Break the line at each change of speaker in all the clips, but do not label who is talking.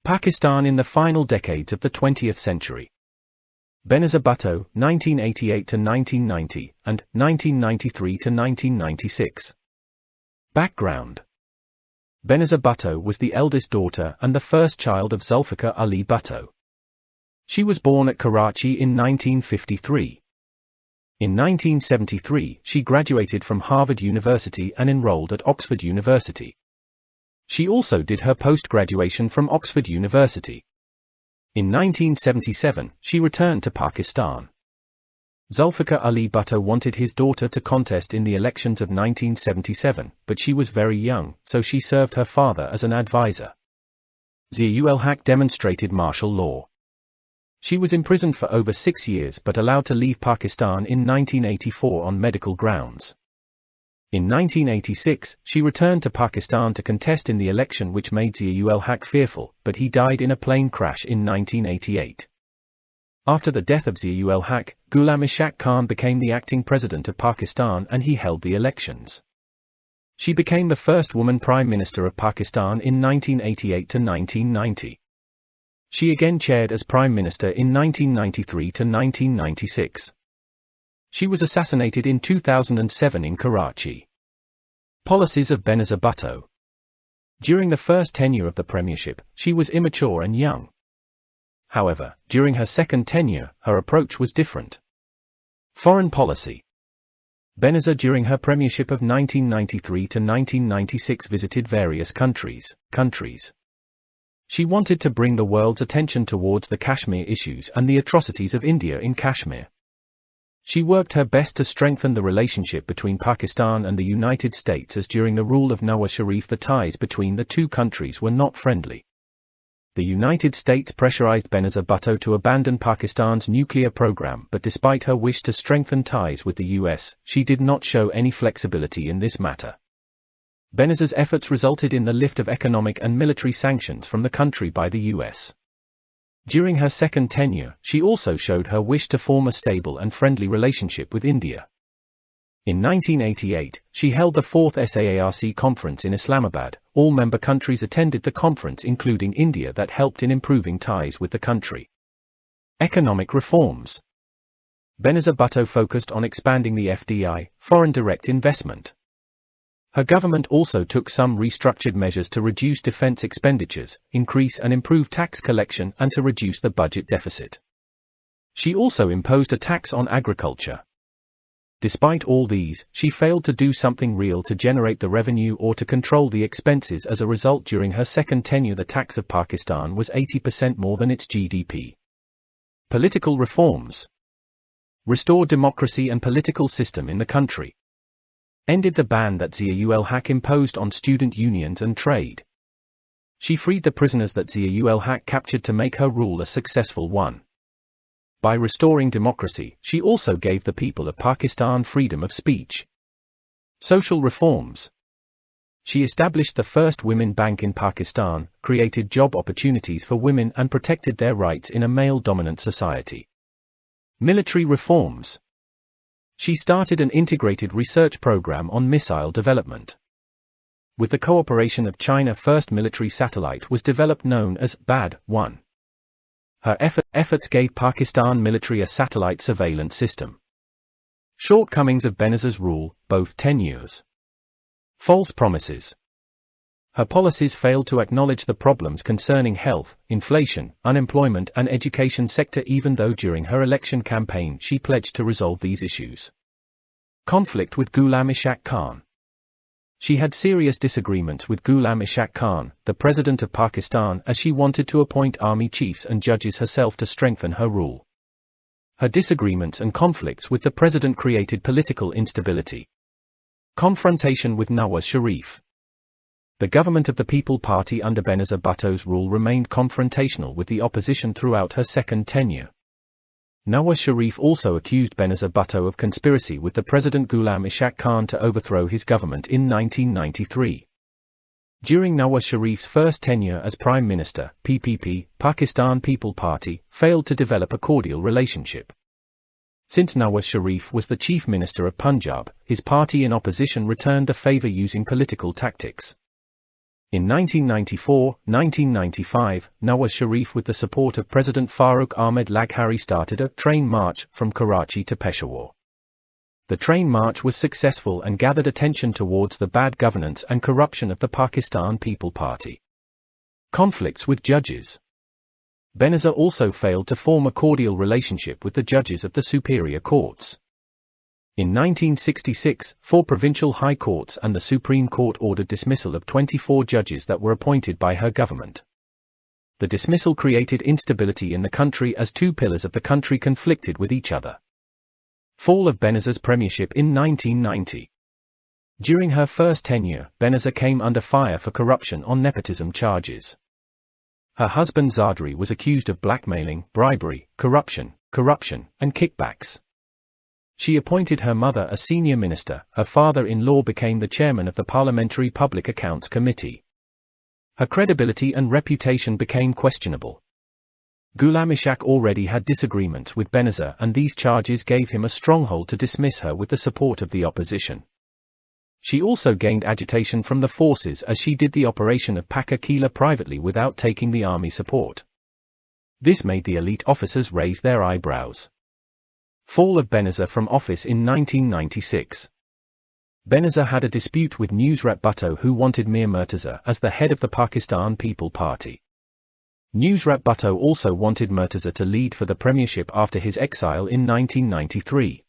Pakistan in the final decades of the 20th century. Benazir Bhutto, 1988 to 1990, and 1993 to 1996. Background. Benazir Bhutto was the eldest daughter and the first child of Zulfiqar Ali Bhutto. She was born at Karachi in 1953. In 1973, she graduated from Harvard University and enrolled at Oxford University. She also did her post-graduation from Oxford University. In 1977, she returned to Pakistan. Zulfiqar Ali Bhutto wanted his daughter to contest in the elections of 1977, but she was very young, so she served her father as an advisor. Zia-ul-Haq demonstrated martial law. She was imprisoned for over 6 years but allowed to leave Pakistan in 1984 on medical grounds. In 1986, she returned to Pakistan to contest in the election which made Zia-ul-Haq fearful, but he died in a plane crash in 1988. After the death of Zia-ul-Haq, Ghulam Ishaq Khan became the acting president of Pakistan and he held the elections. She became the first woman Prime Minister of Pakistan in 1988 to 1990. She again chaired as Prime Minister in 1993 to 1996. She was assassinated in 2007 in Karachi. Policies of Benazir Bhutto. During the first tenure of the premiership, she was immature and young. However, during her second tenure, her approach was different. Foreign policy. Benazir during her premiership of 1993 to 1996 visited various countries. She wanted to bring the world's attention towards the Kashmir issues and the atrocities of India in Kashmir. She worked her best to strengthen the relationship between Pakistan and the United States as during the rule of Nawaz Sharif the ties between the two countries were not friendly. The United States pressurized Benazir Bhutto to abandon Pakistan's nuclear program, but despite her wish to strengthen ties with the US, she did not show any flexibility in this matter. Benazir's efforts resulted in the lift of economic and military sanctions from the country by the US. During her second tenure, she also showed her wish to form a stable and friendly relationship with India. In 1988, she held the 4th SAARC conference in Islamabad. All member countries attended the conference including India that helped in improving ties with the country. Economic reforms. Benazir Bhutto focused on expanding the FDI, foreign direct investment. Her government also took some restructured measures to reduce defense expenditures, increase and improve tax collection and to reduce the budget deficit. She also imposed a tax on agriculture. Despite all these, she failed to do something real to generate the revenue or to control the expenses. As a result, during her second tenure the tax of Pakistan was 80% more than its GDP. Political reforms. Restored democracy and political system in the country. Ended the ban that Zia-ul-Haq imposed on student unions and trade. She freed the prisoners that Zia-ul-Haq captured to make her rule a successful one. By restoring democracy, she also gave the people of Pakistan freedom of speech. Social reforms. She established the first women bank in Pakistan, created job opportunities for women and protected their rights in a male-dominant society. Military reforms. She started an integrated research program on missile development. With the cooperation of China, first military satellite was developed known as BAD-1. Her efforts gave Pakistan military a satellite surveillance system. Shortcomings of Benazir's rule, both tenures. False promises. Her policies failed to acknowledge the problems concerning health, inflation, unemployment and education sector even though during her election campaign she pledged to resolve these issues. Conflict with Ghulam Ishaq Khan. She had serious disagreements with Ghulam Ishaq Khan, the president of Pakistan, as she wanted to appoint army chiefs and judges herself to strengthen her rule. Her disagreements and conflicts with the president created political instability. Confrontation with Nawaz Sharif. The government of the People Party under Benazir Bhutto's rule remained confrontational with the opposition throughout her second tenure. Nawaz Sharif also accused Benazir Bhutto of conspiracy with the President Ghulam Ishaq Khan to overthrow his government in 1993. During Nawaz Sharif's first tenure as Prime Minister, PPP, Pakistan People Party, failed to develop a cordial relationship. Since Nawaz Sharif was the Chief Minister of Punjab, his party in opposition returned the favour using political tactics. In 1994, 1995, Nawaz Sharif with the support of President Farooq Ahmed Laghari started a train march from Karachi to Peshawar. The train march was successful and gathered attention towards the bad governance and corruption of the Pakistan People Party. Conflicts with judges. Benazir also failed to form a cordial relationship with the judges of the superior courts. In 1966, 4 provincial high courts and the Supreme Court ordered dismissal of 24 judges that were appointed by her government. The dismissal created instability in the country as 2 pillars of the country conflicted with each other. Fall of Benazir's premiership in 1990. During her first tenure, Benazir came under fire for corruption on nepotism charges. Her husband Zardari was accused of blackmailing, bribery, corruption, and kickbacks. She appointed her mother a senior minister. Her father-in-law became the chairman of the Parliamentary Public Accounts Committee. Her credibility and reputation became questionable. Ghulam Ishaq already had disagreements with Benazir, and these charges gave him a stronghold to dismiss her with the support of the opposition. She also gained agitation from the forces as she did the operation of Pakka Kila privately without taking the army support. This made the elite officers raise their eyebrows. Fall of Benazir from office in 1996. Benazir had a dispute with Nusrat Bhutto, who wanted Mir Murtaza as the head of the Pakistan People Party. Nusrat Bhutto also wanted Murtaza to lead for the premiership after his exile in 1993.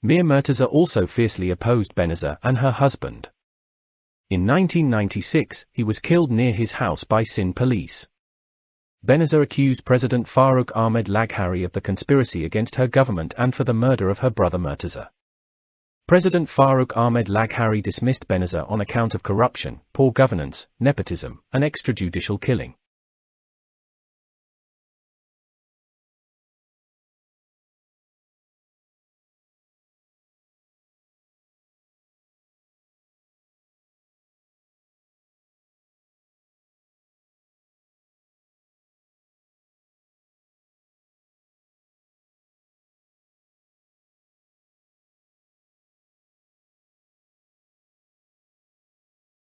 Mir Murtaza also fiercely opposed Benazir and her husband. In 1996, he was killed near his house by Sindh police. Benazir accused President Farooq Ahmed Laghari of the conspiracy against her government and for the murder of her brother Murtaza. President Farooq Ahmed Laghari dismissed Benazir on account of corruption, poor governance, nepotism, and extrajudicial killing.